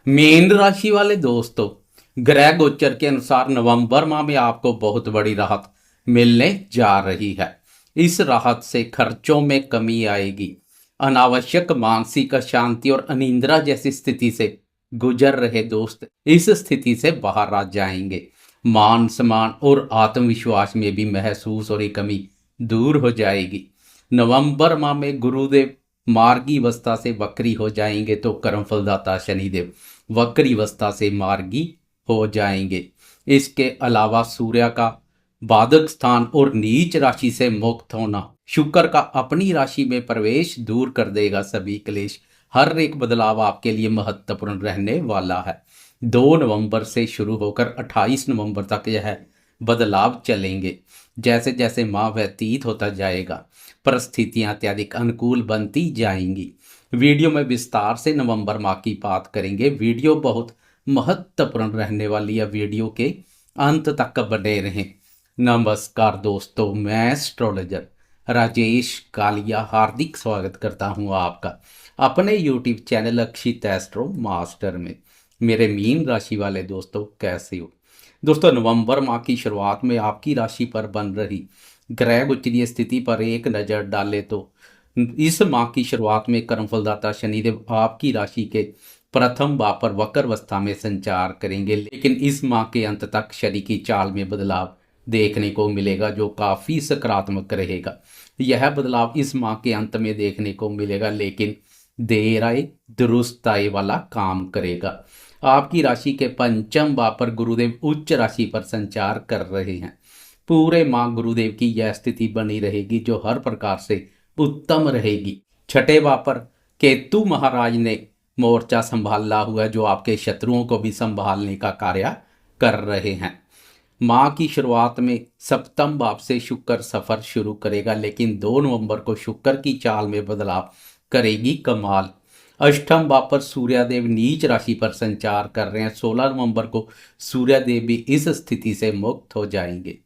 Mean राशि वाले दोस्तों, ग्रह गोचर के अनुसार नवंबर माह में आपको बहुत बड़ी राहत मिलने जा रही है। इस राहत से खर्चों में कमी आएगी। अनावश्यक मानसिक अशांति और अनिद्रा जैसी स्थिति से गुजर रहे दोस्त इस स्थिति से बाहर आ जाएंगे। मान सम्मान और आत्मविश्वास में भी महसूस हो रही कमी दूर हो जाएगी। नवंबर माह में गुरुदेव मार्गी अवस्था से वक्री हो जाएंगे तो कर्मफलदाता शनिदेव वक्री अवस्था से मार्गी हो जाएंगे। इसके अलावा सूर्य का बाधक स्थान और नीच राशि से मुक्त होना, शुक्र का अपनी राशि में प्रवेश दूर कर देगा सभी क्लेश। हर एक बदलाव आपके लिए महत्वपूर्ण रहने वाला है। 2 नवंबर से शुरू होकर 28 नवंबर तक यह बदलाव चलेंगे। जैसे जैसे माह व्यतीत होता जाएगा, परिस्थितियां अत्यधिक अनुकूल बनती जाएंगी। वीडियो में विस्तार से नवंबर माह की बात करेंगे। वीडियो बहुत महत्वपूर्ण रहने वाली है, वीडियो के अंत तक बने रहें। नमस्कार दोस्तों, मैं एस्ट्रोलॉजर राजेश कालिया हार्दिक स्वागत करता हूं आपका अपने यूट्यूब चैनल अक्षित एस्ट्रो मास्टर में। मेरे मीन राशि वाले दोस्तों, कैसे हो दोस्तों? नवंबर माह की शुरुआत में आपकी राशि पर बन रही ग्रह गोचरीय स्थिति पर एक नज़र डाले तो इस माह की शुरुआत में कर्मफलदाता शनिदेव आपकी राशि के प्रथम भाव पर वक्र अवस्था में संचार करेंगे, लेकिन इस माह के अंत तक शनि की चाल में बदलाव देखने को मिलेगा जो काफी सकारात्मक रहेगा। यह बदलाव इस माह के अंत में देखने को मिलेगा, लेकिन देर आए दुरुस्त आए वाला काम करेगा। आपकी राशि के पंचम भाव पर गुरुदेव उच्च राशि पर संचार कर रहे हैं। पूरे माह गुरुदेव की यह स्थिति बनी रहेगी जो हर प्रकार से उत्तम रहेगी। छठे भाव पर केतु महाराज ने मोर्चा संभाला हुआ है जो आपके शत्रुओं को भी संभालने का कार्य कर रहे हैं। माह की शुरुआत में सप्तम भाव से शुक्र सफर शुरू करेगा, लेकिन 2 नवंबर को शुक्र की चाल में बदलाव करेगी कमाल। अष्टम भाव पर सूर्यदेव नीच राशि पर संचार कर रहे हैं। 16 नवंबर को सूर्यदेव भी इस स्थिति से मुक्त हो जाएंगे।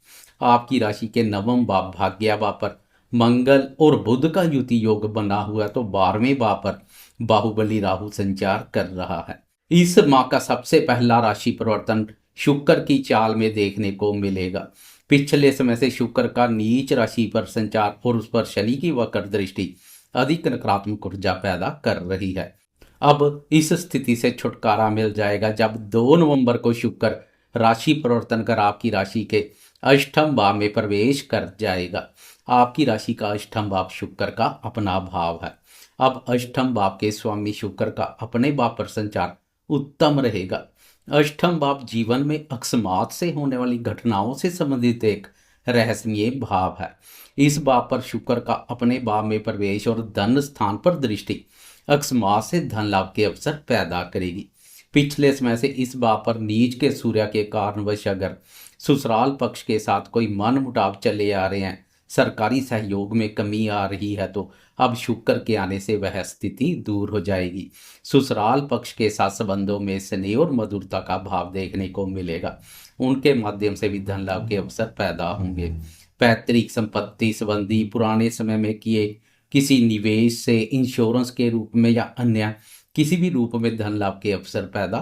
आपकी राशि के नवम भाव भाग्य भाव पर मंगल और बुध का युति योग बना हुआ है तो 12वें भाव पर बाहुबली राहु संचार कर रहा है। इस माह का सबसे पहला राशि परिवर्तन शुक्र की चाल में देखने को मिलेगा। पिछले समय से शुक्र का नीच राशि पर संचार और उस पर शनि की वक्र दृष्टि अधिक नकारात्मक ऊर्जा पैदा कर रही है। अब इस स्थिति से छुटकारा मिल जाएगा जब 2 नवंबर को शुक्र राशि परिवर्तन कर आपकी राशि के अष्टम भाव में प्रवेश कर जाएगा। आपकी राशि का अष्टम भाव शुक्र का अपना भाव है। अब अष्टम भाव के स्वामी शुक्र का अपने भाव पर संचार उत्तम रहेगा। अष्टम भाव जीवन में अकस्मात से होने वाली घटनाओं से संबंधित एक रहस्यमय भाव है। इस भाव पर शुक्र का अपने भाव में प्रवेश और धन स्थान पर दृष्टि अकस्मात से धन लाभ के अवसर पैदा करेगी। पिछले समय से इस भाव पर नीच के सूर्य के कारणवश अगर ससुराल पक्ष के साथ कोई मन मुटाव चले आ रहे हैं, सरकारी सहयोग में कमी आ रही है, तो अब शुक्र के आने से वह स्थिति दूर हो जाएगी। ससुराल पक्ष के साथ संबंधों में स्नेह और मधुरता का भाव देखने को मिलेगा। उनके माध्यम से भी धन लाभ के अवसर पैदा होंगे। पैतृक संपत्ति संबंधी पुराने समय में किए किसी निवेश से इंश्योरेंस के रूप में या अन्य किसी भी रूप में धन लाभ के अवसर पैदा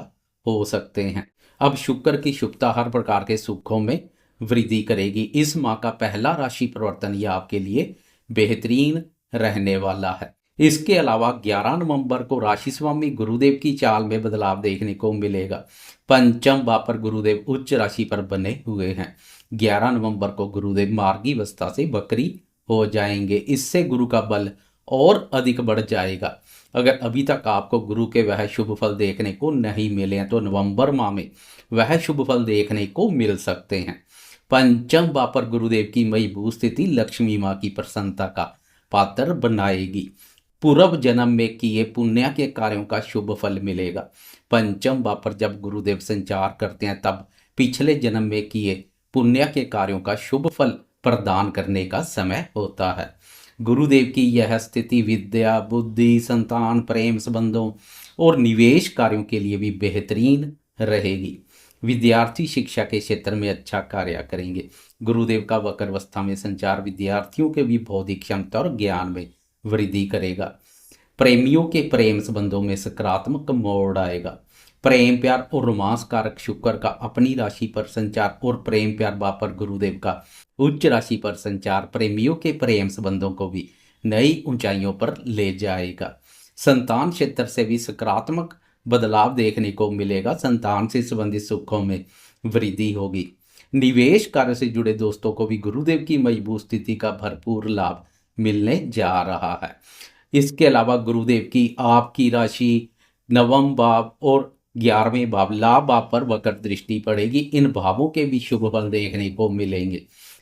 हो सकते हैं। अब शुक्र की शुभता हर प्रकार के सुखों में वृद्धि करेगी। इस माह का पहला राशि परिवर्तन यह आपके लिए बेहतरीन रहने वाला है। इसके अलावा 11 नवंबर को राशि स्वामी गुरुदेव की चाल में बदलाव देखने को मिलेगा। पंचम भाव पर गुरुदेव उच्च राशि पर बने हुए हैं। 11 नवंबर को गुरुदेव मार्गी अवस्था से वक्री हो जाएंगे। इससे गुरु का बल और अधिक बढ़ जाएगा। अगर अभी तक आपको गुरु के वह शुभ फल देखने को नहीं मिले हैं तो नवंबर माह में वह शुभ फल देखने को मिल सकते हैं। पंचम भाव पर गुरुदेव की मजबूत स्थिति लक्ष्मी माँ की प्रसन्नता का पात्र बनाएगी। पूर्व जन्म में किए पुण्य के कार्यों का शुभ फल मिलेगा। पंचम भाव पर जब गुरुदेव संचार करते हैं तब पिछले जन्म में किए पुण्य के कार्यों का शुभ फल प्रदान करने का समय होता है। गुरुदेव की यह स्थिति विद्या, बुद्धि, संतान, प्रेम संबंधों और निवेश कार्यों के लिए भी बेहतरीन रहेगी। विद्यार्थी शिक्षा के क्षेत्र में अच्छा कार्य करेंगे। गुरुदेव का वक्र अवस्था में संचार विद्यार्थियों के भी बौद्धिक क्षमता और ज्ञान में वृद्धि करेगा। प्रेमियों के प्रेम संबंधों में सकारात्मक मोड़ आएगा। प्रेम प्यार और रोमांस कारक शुक्र का अपनी राशि पर संचार और प्रेम प्यार भाव पर गुरुदेव का उच्च राशि पर संचार प्रेमियों के प्रेम संबंधों को भी नई ऊंचाइयों पर ले जाएगा। संतान क्षेत्र से भी सकारात्मक बदलाव देखने को मिलेगा। संतान से संबंधित सुखों में वृद्धि होगी। निवेश कार्य से जुड़े दोस्तों को भी गुरुदेव की मजबूत स्थिति का भरपूर लाभ मिलने जा रहा है। इसके अलावा गुरुदेव की आपकी राशि नवम भाव और 11वें भाव लाभ भाव पर वक्र दृष्टि पड़ेगी। इन भावों के भी शुभ फल देखने को मिलेंगे।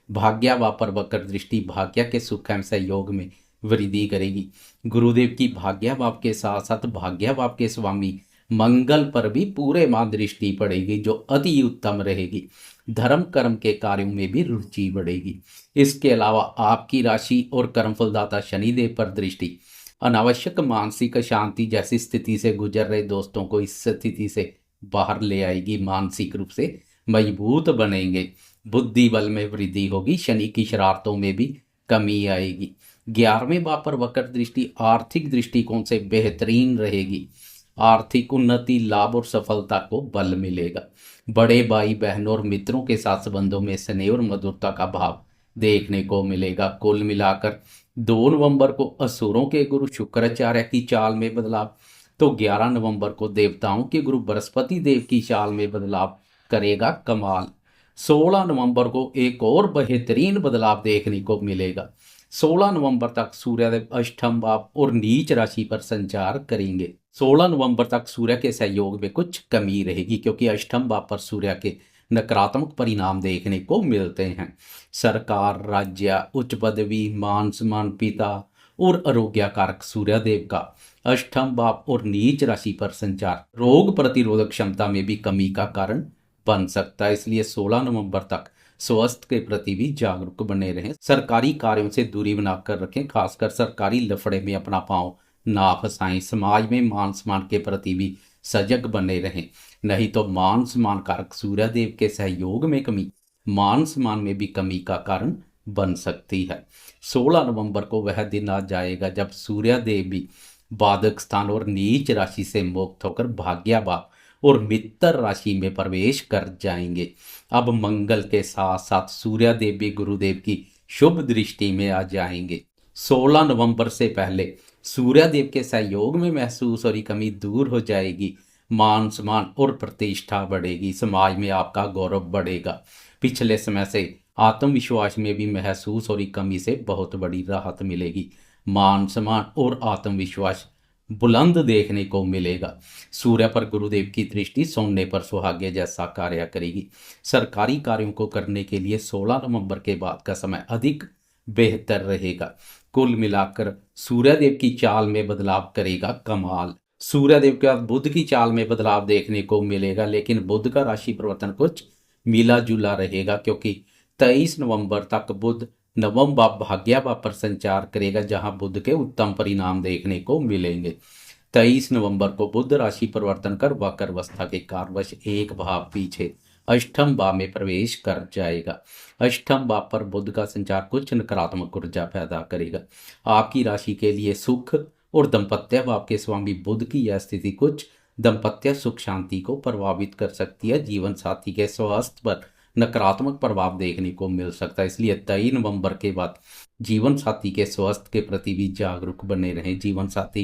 भाग्य भाव पर वक्र दृष्टि भाग्य के सुख एवं सहयोग में वृद्धि करेगी। गुरुदेव की भाग्य भाव के साथ साथ भाग्य भाव के स्वामी मंगल पर भी पूरे माह दृष्टि पड़ेगी, जो अति उत्तम रहेगी। धर्म कर्म के कार्यों में भी रुचि बढ़ेगी। इसके अलावा आपकी राशि और कर्मफलदाता शनिदेव पर दृष्टि अनावश्यक मानसिक शांति जैसी स्थिति से गुजर रहे दोस्तों को इस स्थिति से बाहर ले आएगी। मानसिक रूप से मजबूत बनेंगे। बुद्धि बल में वृद्धि होगी। शनि की शरारतों में भी कमी आएगी। 11वें भाव पर वक्र दृष्टि आर्थिक दृष्टिकोण से बेहतरीन रहेगी। आर्थिक उन्नति लाभ और सफलता को बल मिलेगा। बड़े भाई बहनों और मित्रों के साथ संबंधों में स्नेह और मधुरता का भाव देखने को मिलेगा। कुल मिलाकर 2 नवंबर को असुरों के गुरु शुक्राचार्य की चाल में बदलाव, तो 11 नवंबर को देवताओं के गुरु बृहस्पति देव की चाल में बदलाव करेगा कमाल। 16 नवंबर को एक और बेहतरीन बदलाव देखने को मिलेगा। 16 नवंबर तक सूर्यदेव अष्टम भाव और नीच राशि पर संचार करेंगे। 16 नवंबर तक सूर्य के सहयोग में कुछ कमी रहेगी, क्योंकि अष्टम भाव पर सूर्य के नकारात्मक परिणाम देखने को मिलते हैं। सरकार, राज्य, उच्च पदवी, मान सम्मान, पिता और आरोग्य कारक सूर्यदेव का अष्टम भाव और नीच राशि पर संचार रोग प्रतिरोधक क्षमता में भी कमी का कारण बन सकता है। इसलिए 16 नवंबर तक स्वास्थ्य के प्रति भी जागरूक बने रहें। सरकारी कार्यों से दूरी बनाकर रखें। खासकर सरकारी लफड़े में अपना पांव ना फंसाएं। समाज में मान सम्मान के प्रति भी सजग बने रहें, नहीं तो मान सम्मान कारक सूर्यदेव के सहयोग में कमी मान सम्मान में भी कमी का कारण बन सकती है। 16 नवंबर को वह दिन आ जाएगा जब सूर्यदेव भी बाधक स्थान और नीच राशि से मुक्त होकर भाग्य भाव और मित्र राशि में प्रवेश कर जाएंगे। अब मंगल के साथ साथ सूर्यदेव भी गुरुदेव की शुभ दृष्टि में आ जाएंगे। 16 नवंबर से पहले सूर्यदेव के सहयोग में महसूस हो रही कमी दूर हो जाएगी। मान सम्मान और प्रतिष्ठा बढ़ेगी। समाज में आपका गौरव बढ़ेगा। पिछले समय से आत्मविश्वास में भी महसूस हो रही कमी से बहुत बड़ी राहत मिलेगी। मान सम्मान और आत्मविश्वास बुलंद देखने को मिलेगा। सूर्य पर गुरुदेव की दृष्टि सोने पर सुहागे जैसा कार्य करेगी। सरकारी कार्यों को करने के लिए 16 नवंबर के बाद का समय अधिक बेहतर रहेगा। कुल मिलाकर सूर्यदेव की चाल में बदलाव करेगा कमाल। सूर्यदेव के बाद बुध की चाल में बदलाव देखने को मिलेगा, लेकिन बुध का राशि परिवर्तन कुछ मिला जुला रहेगा, क्योंकि 23 नवंबर तक बुध नवम भाव भाग्य भाव पर संचार करेगा, जहां बुध के उत्तम परिणाम देखने को मिलेंगे। 23 नवंबर को बुध राशि परिवर्तन कर वक्र अवस्था के कारणवश एक भाव पीछे अष्टम भाव में प्रवेश कर जाएगा। अष्टम भाव पर बुध का संचार कुछ नकारात्मक ऊर्जा पैदा करेगा। आपकी राशि के लिए सुख और दंपत्य भाव के स्वामी बुध की यह स्थिति कुछ दंपत्य सुख शांति को प्रभावित कर सकती है। जीवन साथी के स्वास्थ्य पर नकारात्मक प्रभाव देखने को मिल सकता है। इसलिए 23 नवंबर के बाद जीवन साथी के स्वास्थ्य के प्रति भी जागरूक बने रहें। जीवन साथी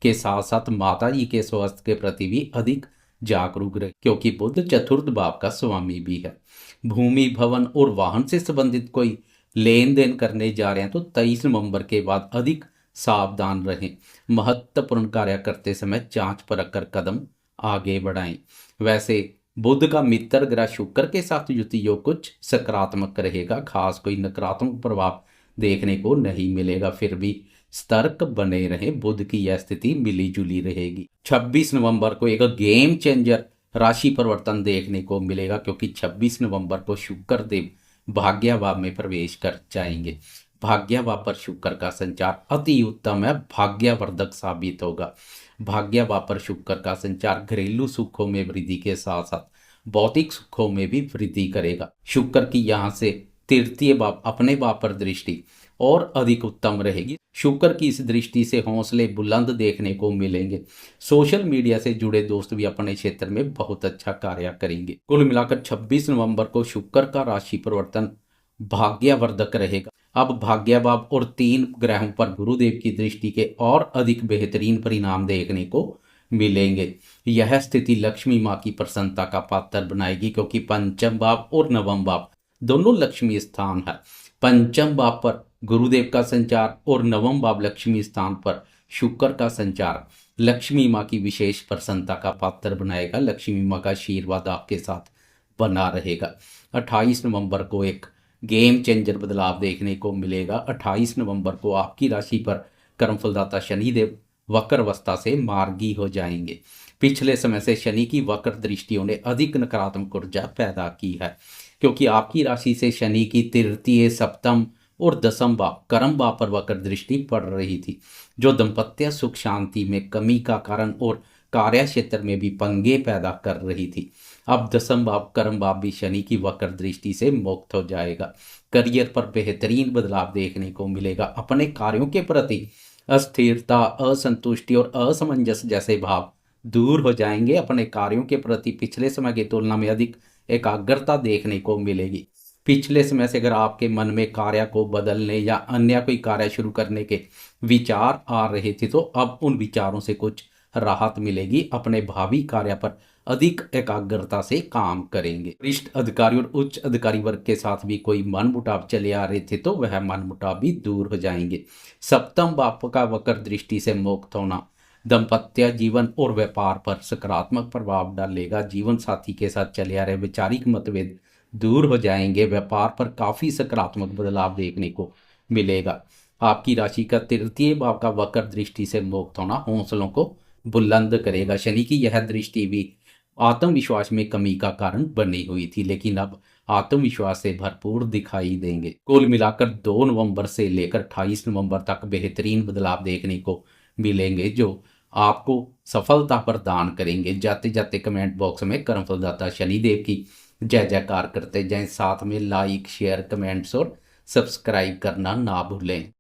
के साथ साथ माता जी के स्वास्थ्य के प्रति भी अधिक जागरूक रहे, क्योंकि बुध चतुर्थ भाव का स्वामी भी है। भूमि, भवन और वाहन से संबंधित कोई लेन देन करने जा रहे हैं तो 23 नवंबर के बाद अधिक सावधान रहें। महत्वपूर्ण कार्य करते समय जांच परख कर कदम आगे बढ़ाएं। वैसे बुध का मित्र ग्रह शुक्र के साथ युति योग कुछ सकारात्मक रहेगा। खास कोई नकारात्मक प्रभाव देखने को नहीं मिलेगा। फिर भी सतर्क बने रहे। बुध की यह स्थिति मिली जुली रहेगी। 26 नवंबर को एक गेम चेंजर राशि परिवर्तन देखने को मिलेगा, क्योंकि 26 नवंबर को शुक्र देव भाग्य भाव में प्रवेश कर जाएंगे। भाग्य भाव पर शुक्र का संचार अति उत्तम है, भाग्यवर्धक साबित होगा। भाग्य भाव पर शुक्र का संचार घरेलू सुखों में वृद्धि के साथ साथ भौतिक सुखों में भी वृद्धि करेगा। शुक्र की यहाँ से तृतीय भाव अपने भाव पर दृष्टि और अधिक उत्तम रहेगी। शुक्र की इस दृष्टि से हौसले बुलंद देखने को मिलेंगे। सोशल मीडिया से जुड़े दोस्त भी अपने क्षेत्र में बहुत अच्छा कार्य करेंगे। कुल मिलाकर 26 नवंबर को शुक्र का राशि परिवर्तन भाग्यवर्धक रहेगा। अब भाग्य भाव और 3 ग्रहों पर गुरुदेव की दृष्टि के और अधिक बेहतरीन परिणाम देखने को मिलेंगे। यह स्थिति लक्ष्मी माँ की प्रसन्नता का पात्र बनाएगी, क्योंकि पंचम भाव और नवम भाव दोनों लक्ष्मी स्थान है। पंचम भाव पर गुरुदेव का संचार और नवम भाव लक्ष्मी स्थान पर शुक्र का संचार लक्ष्मी माँ की विशेष प्रसन्नता का पात्र बनाएगा। लक्ष्मी माँ का आशीर्वाद आपके साथ बना रहेगा। 28 नवंबर को एक गेम चेंजर बदलाव देखने को मिलेगा। 28 नवंबर को आपकी राशि पर कर्मफलदाता शनिदेव वक्र अवस्था से मार्गी हो जाएंगे। पिछले समय से शनि की वक्र दृष्टियों ने अधिक नकारात्मक ऊर्जा पैदा की है, क्योंकि आपकी राशि से शनि की तृतीय, सप्तम और दसम भाव कर्म भाव पर वक्र दृष्टि पड़ रही थी, जो दाम्पत्य सुख शांति में कमी का कारण और कार्य क्षेत्र में भी पंगे पैदा कर रही थी। अब दसम भाव कर्म भाव भी शनि की वक्र दृष्टि से मुक्त हो जाएगा। करियर पर बेहतरीन बदलाव देखने को मिलेगा। अपने कार्यों के प्रति अस्थिरता, असंतुष्टि और असमंजस जैसे भाव दूर हो जाएंगे। अपने कार्यों के प्रति पिछले समय की तुलना में अधिक एकाग्रता देखने को मिलेगी। पिछले समय से अगर आपके मन में कार्य को बदलने या अन्य कोई कार्य शुरू करने के विचार आ रहे थे, तो अब उन विचारों से कुछ राहत मिलेगी। अपने भावी कार्य पर अधिक एकाग्रता से काम करेंगे। वरिष्ठ अधिकारी और उच्च अधिकारी वर्ग के साथ भी कोई मनमुटाव चले आ रहे थे, तो वह मनमुटाव भी दूर हो जाएंगे। सप्तम भाव का वक्र दृष्टि से मुक्त होना दाम्पत्य जीवन और व्यापार पर सकारात्मक प्रभाव डालेगा। जीवन साथी के साथ चले आ रहे वैचारिक मतभेद दूर हो जाएंगे। व्यापार पर काफी सकारात्मक बदलाव देखने को मिलेगा। आपकी राशि का तृतीय भाव का वक्र दृष्टि से मुक्त होना हौसलों को बुलंद करेगा। शनि की यह दृष्टि भी आत्मविश्वास में कमी का कारण बनी हुई थी, लेकिन अब आत्मविश्वास से भरपूर दिखाई देंगे। कुल मिलाकर 2 नवंबर से लेकर 28 नवंबर तक बेहतरीन बदलाव देखने को मिलेंगे, जो आपको सफलता प्रदान करेंगे। जाते जाते कमेंट बॉक्स में कर्मफलदाता शनिदेव की जय जयकार करते जाएं। साथ में लाइक, शेयर, कमेंट्स और सब्सक्राइब करना ना भूलें।